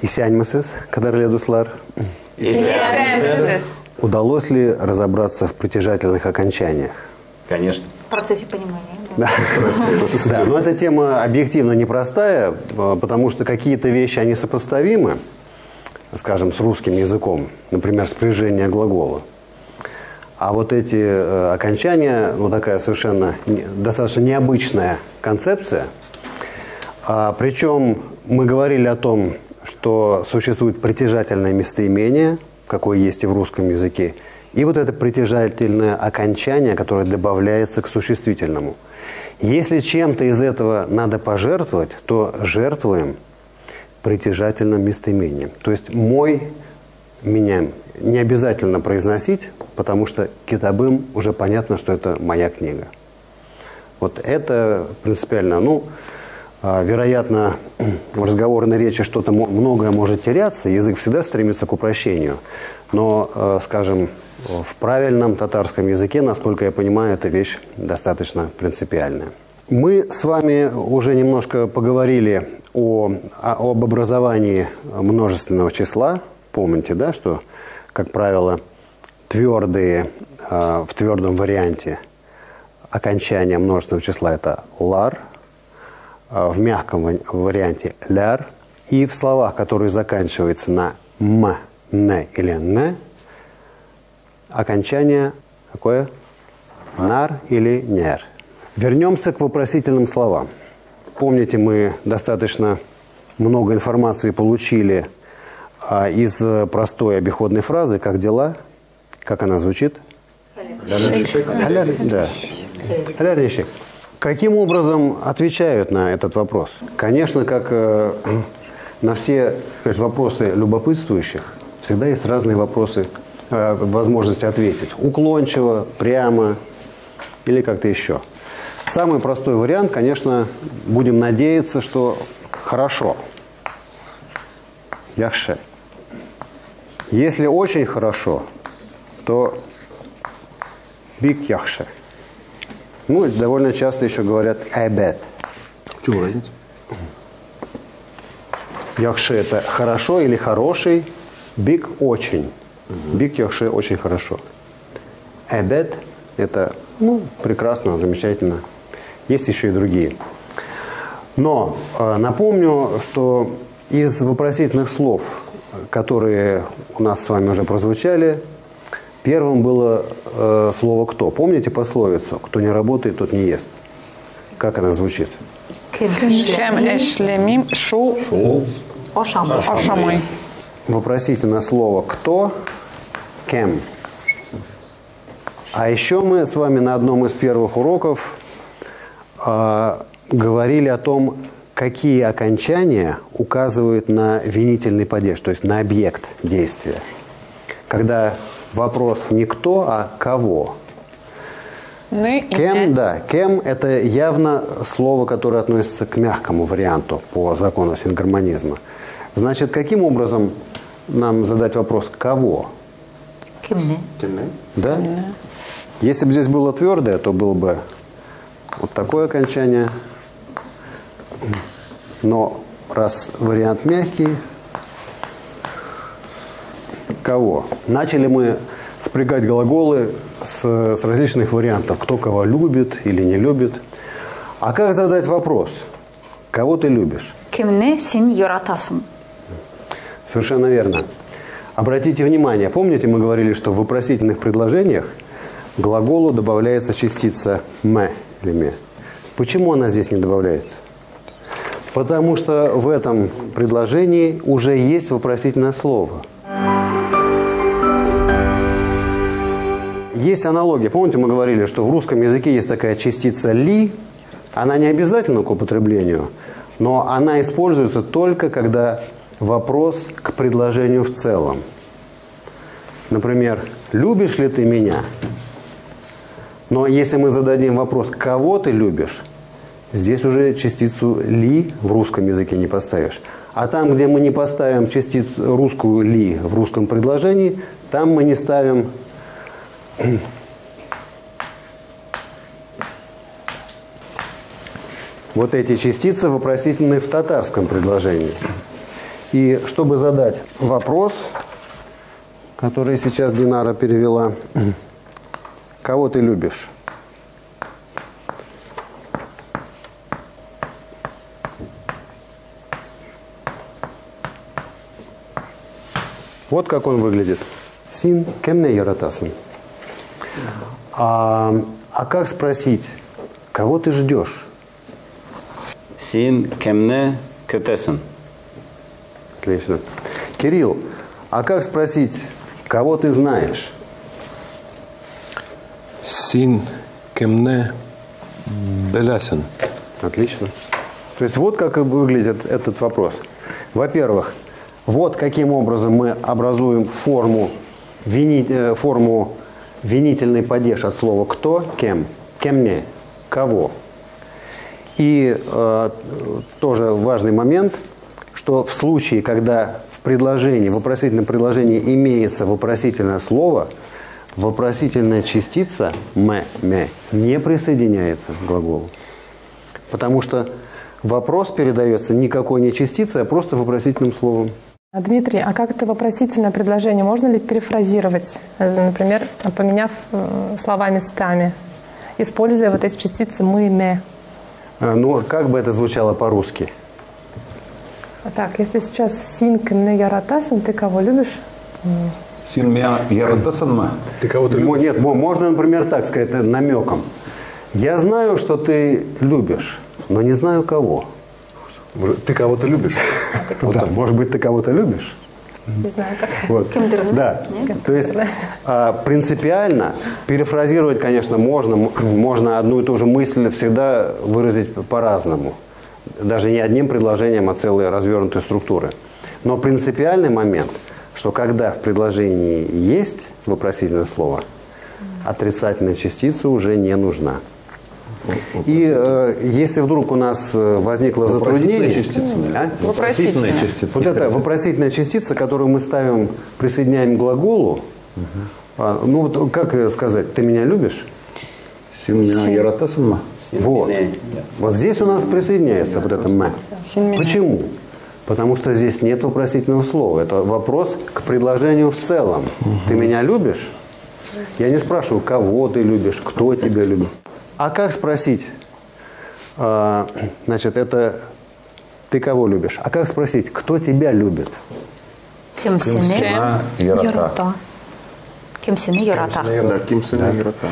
Исяньмасис, кадар-ледуслар. Удалось ли разобраться в притяжательных окончаниях? Конечно. В процессе понимания. Да, но эта тема объективно непростая, потому что какие-то вещи, они сопоставимы, скажем, с русским языком, например, спряжение глагола. А вот эти окончания, ну такая совершенно достаточно необычная концепция. Причем мы говорили о том, что существует притяжательное местоимение, какое есть и в русском языке, и вот это притяжательное окончание, которое добавляется к существительному. Если чем-то из этого надо пожертвовать, то жертвуем притяжательным местоимением. То есть мой, меня не обязательно произносить, потому что китабым уже понятно, что это моя книга. Вот это принципиально. Ну, вероятно, в разговорной речи что-то многое может теряться, язык всегда стремится к упрощению. Но, скажем, в правильном татарском языке, насколько я понимаю, эта вещь достаточно принципиальная. Мы с вами уже немножко поговорили об образовании множественного числа. Помните, да, что, как правило, твердые, в твердом варианте окончания множественного числа – это лар, в мягком варианте ляр, и в словах, которые заканчиваются на м, н или н, окончание какое? Нар или нер. Вернемся к вопросительным словам. Помните, мы достаточно много информации получили из простой обиходной фразы «как дела?». Как она звучит? Да. Каким образом отвечают на этот вопрос? Конечно, как на все вопросы любопытствующих, всегда есть разные вопросы, возможности ответить. Уклончиво, прямо или как-то еще. Самый простой вариант, конечно, будем надеяться, что хорошо. Яхше. Если очень хорошо, то бик яхше. Ну, довольно часто еще говорят «эбет». В чем разница? Яхше – это хорошо или хороший, бик – очень. Бик яхше – очень хорошо. Эбет – это прекрасно, замечательно. Есть еще и другие. Но напомню, что из вопросительных слов, которые у нас с вами уже прозвучали, первым было слово «кто». Помните пословицу «кто не работает, тот не ест»? Как она звучит? Вопросительное слово «кто», «кем». А еще мы с вами на одном из первых уроков говорили о том, какие окончания указывают на винительный падеж, то есть на объект действия. Когда вопрос не кто, а кого. Кем, да, кем – это явно слово, которое относится к мягкому варианту по закону сингармонизма. Значит, каким образом нам задать вопрос «кого»? Кимне. Да? Если бы здесь было твердое, то было бы вот такое окончание. Но раз вариант мягкий, кого? Начали мы спрягать глаголы с различных вариантов. Кто кого любит или не любит. А как задать вопрос? Кого ты любишь? Кимне син яратасың. Совершенно верно. Обратите внимание, помните, мы говорили, что в вопросительных предложениях к глаголу добавляется частица «ме» или «ме». Почему она здесь не добавляется? Потому что в этом предложении уже есть вопросительное слово. Есть аналогия. Помните, мы говорили, что в русском языке есть такая частица «ли». Она не обязательна к употреблению, но она используется только когда вопрос к предложению в целом. Например, «любишь ли ты меня?» Но если мы зададим вопрос «кого ты любишь?», здесь уже частицу «ли» в русском языке не поставишь. А там, где мы не поставим частицу русскую «ли» в русском предложении, там мы не ставим вот эти частицы вопросительные в татарском предложении. И чтобы задать вопрос, который сейчас Динара перевела, кого ты любишь? Вот как он выглядит. Син кемне яратасан. А как спросить, кого ты ждешь? Син кемне кетесен. Отлично. Кирилл, а как спросить, кого ты знаешь? Син кемне белясен. Отлично. То есть вот как и выглядит этот вопрос. Во-первых, вот каким образом мы образуем форму винительный падеж от слова «кто», «кем», «кемне», «кого». И тоже важный момент, что в случае, когда в вопросительном предложении имеется вопросительное слово, вопросительная частица «ме», не присоединяется к глаголу. Потому что вопрос передается никакой не частицей, а просто вопросительным словом. Дмитрий, а как это вопросительное предложение? Можно ли перефразировать, например, поменяв слова местами, используя вот эти частицы «мы», «ме»? Ну, как бы это звучало по-русски? Так, если сейчас «син кемне яратасан», ты кого любишь? Син меня яратасан. Ты кого-то любишь? Нет, можно, например, так сказать, намеком. Я знаю, что ты любишь, но не знаю кого. Ты кого-то любишь? Вот да, может быть, ты кого-то любишь? Не знаю, как. Вот. Да. То есть принципиально перефразировать, конечно, можно одну и ту же мысль всегда выразить по-разному. Даже не одним предложением, а целой развернутой структуры. Но принципиальный момент, что когда в предложении есть вопросительное слово, отрицательная частица уже не нужна. И если вдруг у нас возникло затруднение... Вопросительная частица. Вот эта вопросительная частица, которую мы присоединяем к глаголу, ну вот как сказать, ты меня любишь? Син меня яратасан. Вот. Вот здесь у нас присоединяется вот это «ме». Почему? Потому что здесь нет вопросительного слова. Это вопрос к предложению в целом. Ты меня любишь? Я не спрашиваю, кого ты любишь, кто тебя любит. А как спросить, значит, это ты кого любишь? А как спросить, кто тебя любит? Кемсене ярата. Кемсене ярата. Да, кимсене ярата.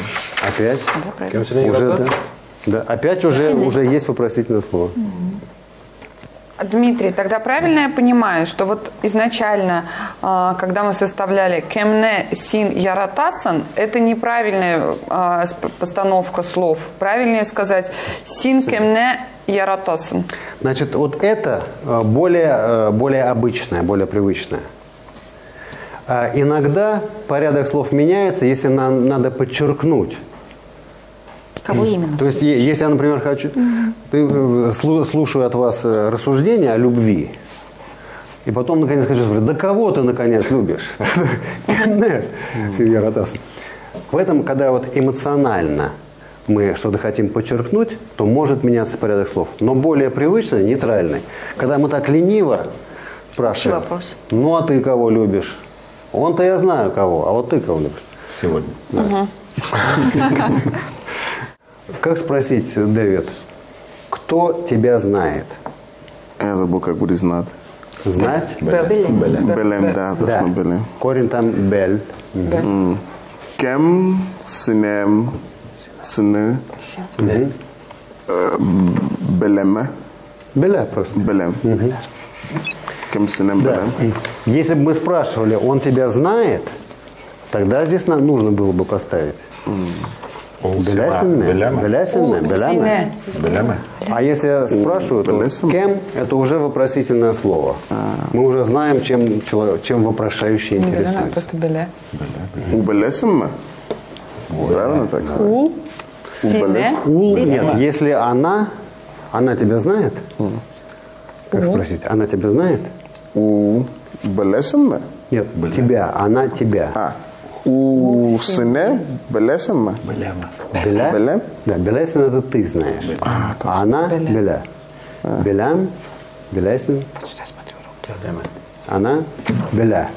Опять? Да, правильно. Уже, да, опять уже есть вопросительное слово. Дмитрий, тогда правильно я понимаю, что вот изначально, когда мы составляли «кемне син яратасан», это неправильная постановка слов. Правильнее сказать «син кемне яратасан». Значит, вот это более обычное, более привычное. Иногда порядок слов меняется, если надо подчеркнуть. Кого именно? То есть, если я, например, слушаю от вас рассуждения о любви, и потом, наконец, хочу спросить, да кого ты, наконец, любишь? Нет, Сильвия Ротасан. В этом, когда вот эмоционально мы что-то хотим подчеркнуть, то может меняться порядок слов. Но более привычный, нейтральный. Когда мы так лениво спрашиваем, вопрос. ну а ты кого любишь? Он-то я знаю кого, а вот ты кого любишь? Сегодня. Как спросить, Дэвид, кто тебя знает? Я забыл, как будет знать. Знать? Белем, да, точно белем. Корень там бель. Кем, синем, сыны, белеме. Беля просто. Белем. Кем, синем, Да. белем. Если бы мы спрашивали, он тебя знает, тогда здесь нужно было бы поставить. Белясинне. А если я спрашиваю, то кем, это уже вопросительное слово. Мы уже знаем, чем вопрошающий интересуется. Просто «беле». У белесем? Правильно так сказать? «Ул», «сине». Нет, если она тебя знает, как спросить, она тебя знает? У белесем? Нет, тебя, она тебя. У сыне белесем? Беля? Белем? Да, белясин это ты знаешь. А она беля. Белям, белясин. Она, беля.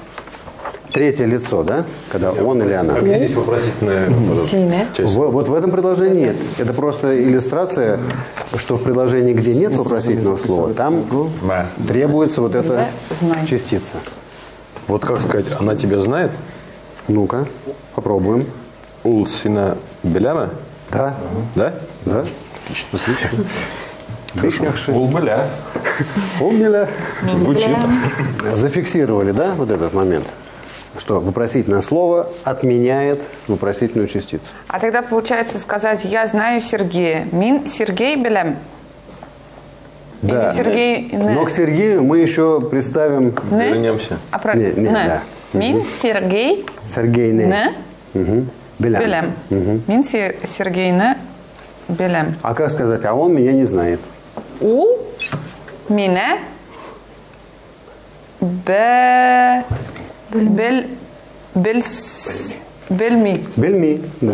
Третье лицо, да? Когда он или она. А где здесь вопросительная часть? Вот в этом предложении нет. Это просто иллюстрация, что в предложении, где нет вопросительного слова, там требуется вот эта частица. Вот как сказать, она тебя знает? Ну-ка, попробуем. Ул сина беляма? Да? Да? Да? Отлично. Улбеля. Помнили? Звучит. Зафиксировали, да, вот этот момент? Что вопросительное слово отменяет вопросительную частицу. А тогда получается сказать «я знаю Сергея». Мин Сергей белем. Да. Или Сергей не. Но к Сергею мы еще представим... Не? Вернемся. А про... Не, не. да. Мин Сергей Сергей не. не Угу. Белям. белем. Мин Сергей не белем. А как сказать? А он меня не знает. У меня бельми. Бельми, да.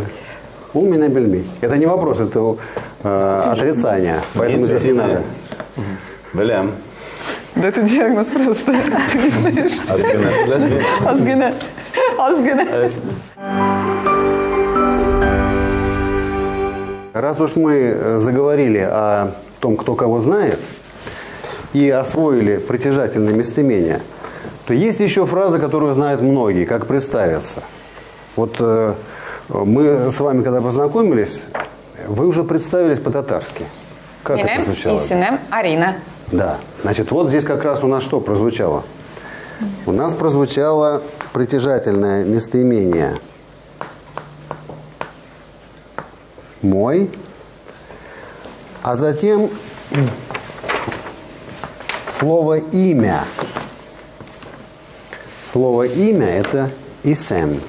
У меня бельми. Это не вопрос, это отрицание. Поэтому здесь не надо. Белям. Да это диагноз просто. Ты не слышишь? Азгина. Раз уж мы заговорили о том, кто кого знает, и освоили притяжательные местоимения, то есть еще фраза, которую знают многие, как представиться. Вот мы с вами, когда познакомились, вы уже представились по-татарски. Как это звучало? Исинем Арина. Да. Значит, вот здесь как раз у нас что прозвучало? У нас прозвучало притяжательное местоимение «мой», а затем слово «имя». Слово «имя» – это «исем»,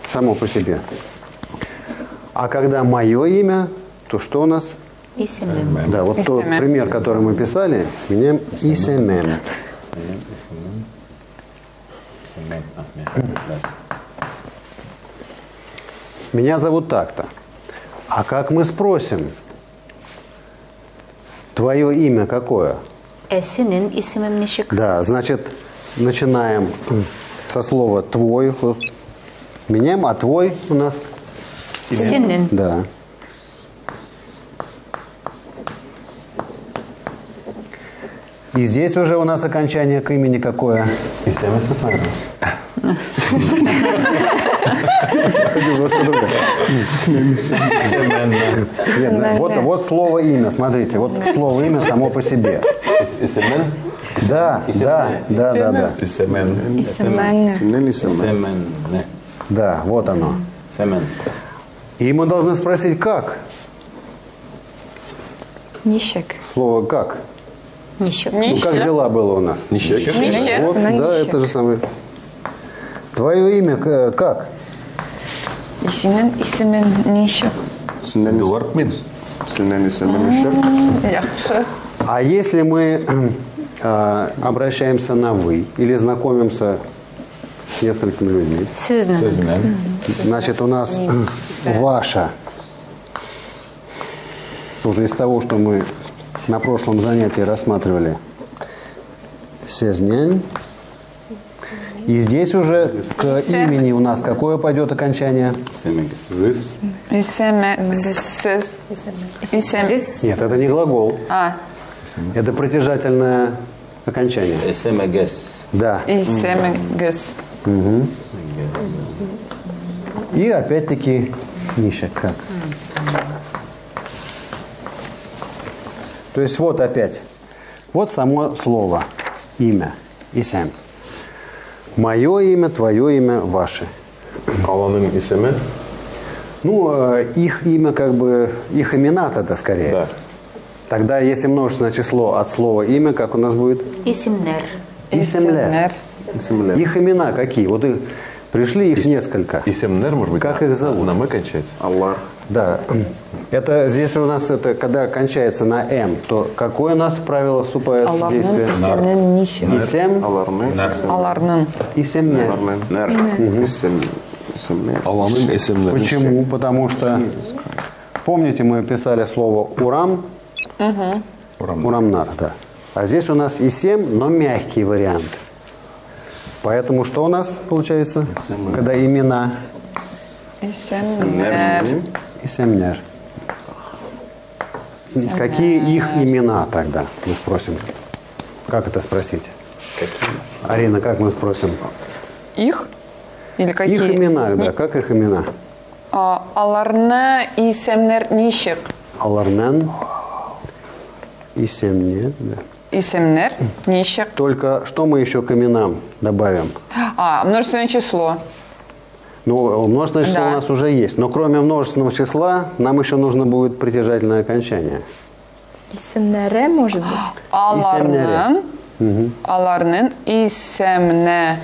само по себе. А когда «мое имя», то что у нас? Исемем. Да, вот тот Исемем. пример, который мы писали, меняем «исемем». Меня зовут так-то. А как мы спросим? Твое имя какое? Senin ismin nişik? Да, значит, начинаем со слова «твой». Меняем, а «твой» у нас? Senin. Да. И здесь уже у нас окончание к имени какое? Немножко другое. Нет, вот слово «имя», смотрите, вот слово «имя» само по себе. Да. Синен и семен. Да, вот оно. Семен. И мы должны спросить, как? Нişik. Слово «как». Нişik. Ну, как дела было у нас? Нищек. Вот, да, это же самое. Твое имя как? Исинем исимен нишик. Синен и семен. Яхшы. А если мы обращаемся на «вы» или знакомимся с несколькими людьми, Sizin. значит, у нас «ваша». Уже из того, что мы на прошлом занятии рассматривали. Сезнянь. И здесь уже к имени у нас какое пойдет окончание? Исемен. Siz. Нет, это не глагол. Это притяжательное окончание. Семегес. Да. Исемегес. И опять-таки нищек как. То есть вот опять. Вот само слово. Имя. Исем. Мое имя, твое имя, ваше. Аланым исеме. Ну, их имя как бы, их имена тогда скорее. Да. Тогда если множественное число от слова имя, как у нас будет? İsimler. Исемлер. Семен. Их имена какие? Вот их пришли, их несколько. Исемнер, может быть. Как их зовут? На «м» кончается. Аллах. Да. Это здесь у нас, это когда кончается на «м», то какое у нас правило вступает в действие? Исемен нишик. Исем, Аларнын. исемнер. Аланым исемнер. Почему? Потому что, помните, мы писали слово «урам»? Урамнар, да. А здесь у нас исем, но мягкий вариант. Поэтому что у нас получается, когда имена? Исемнер. Исемнер. Какие их имена тогда, мы спросим. Как это спросить? Арина, как мы спросим? Их? Или какие? Их имена, да, как их имена? Аларна исемнер нишек. Аларнен, исемнер, да. Исемнер нишек. Только что мы еще к именам добавим? Множественное число. Ну, множественное число Да. у нас уже есть. Но кроме множественного числа, нам еще нужно будет притяжательное окончание. İsimlere может быть? Аларнен. Аларнен исемнер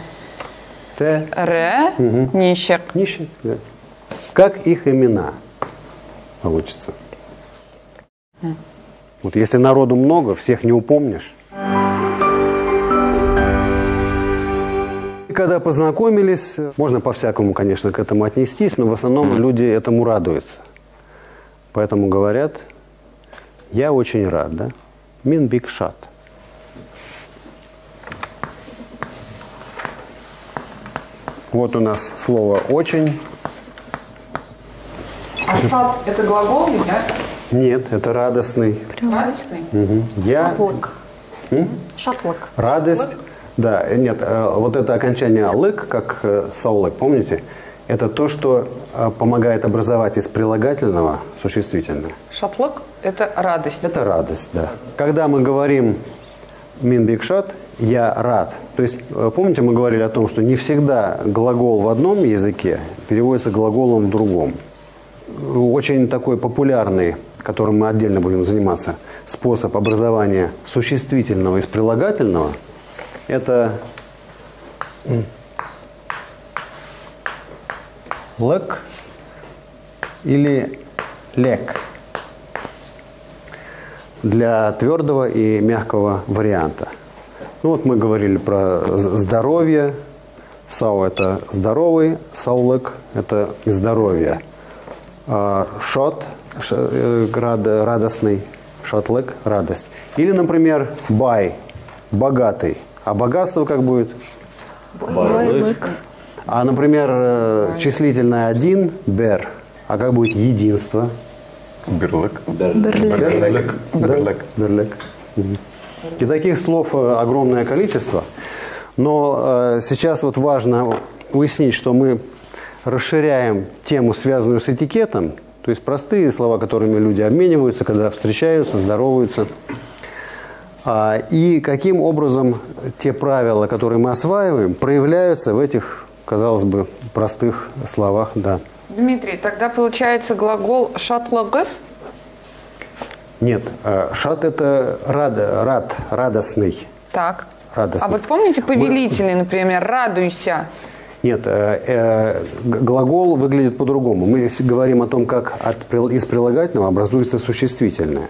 Ре, нишек. нищий, да. Как их имена получится? Вот если народу много, всех не упомнишь. И когда познакомились, можно по-всякому, конечно, к этому отнестись, но в основном люди этому радуются. Поэтому говорят, я очень рад, да? Мин биг шат. Вот у нас слово «очень». А это глагол, да? Нет, это радостный. Радостный? Я Шатлык. радость. Да, нет, вот это окончание лык, как саулык, помните? Это то, что помогает образовать из прилагательного существительное. Шатлык – это радость. Это радость, да. Когда мы говорим «мин биг шат», «я рад», то есть, помните, мы говорили о том, что не всегда глагол в одном языке переводится глаголом в другом. Очень такой популярный, которым мы отдельно будем заниматься, способ образования существительного из прилагательного – это лек или лек для твердого и мягкого варианта. Ну вот мы говорили про здоровье. Сау – это здоровый, саулек – это здоровье. Шот – радостный, шотлек – радость. Или, например, бай – богатый. А богатство как будет? А, например, числительное один – бер. А как будет единство? Берлек. Берлек. Берлек. И таких слов огромное количество. Но сейчас вот важно уяснить, что мы расширяем тему, связанную с этикетом, то есть простые слова, которыми люди обмениваются, когда встречаются, здороваются. И каким образом те правила, которые мы осваиваем, проявляются в этих, казалось бы, простых словах. Да. Дмитрий, тогда получается глагол «шатлагыс»? Нет, шат – это радостный. Так. Радостный. А вот помните повелители, например, «радуйся»? Нет, глагол выглядит по-другому. Мы говорим о том, как из прилагательного образуется существительное.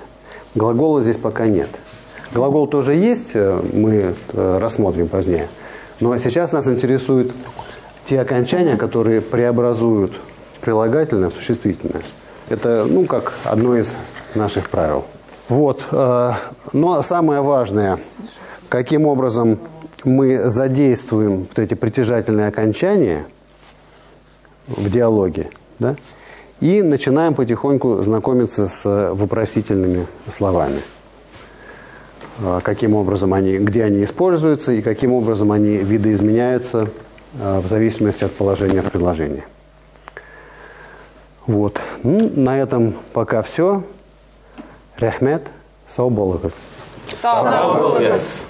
Глагола здесь пока нет. Глагол тоже есть, мы рассмотрим позднее. Но сейчас нас интересуют те окончания, которые преобразуют прилагательное в существительное. Это, как одно из наших правил. Вот. Но самое важное, каким образом мы задействуем вот эти притяжательные окончания в диалоге, да, и начинаем потихоньку знакомиться с вопросительными словами. Каким образом где они используются и каким образом они видоизменяются в зависимости от положения в предложении. Вот. На этом пока все. Рахмет. Сау болыңыз. Сау болыңыз.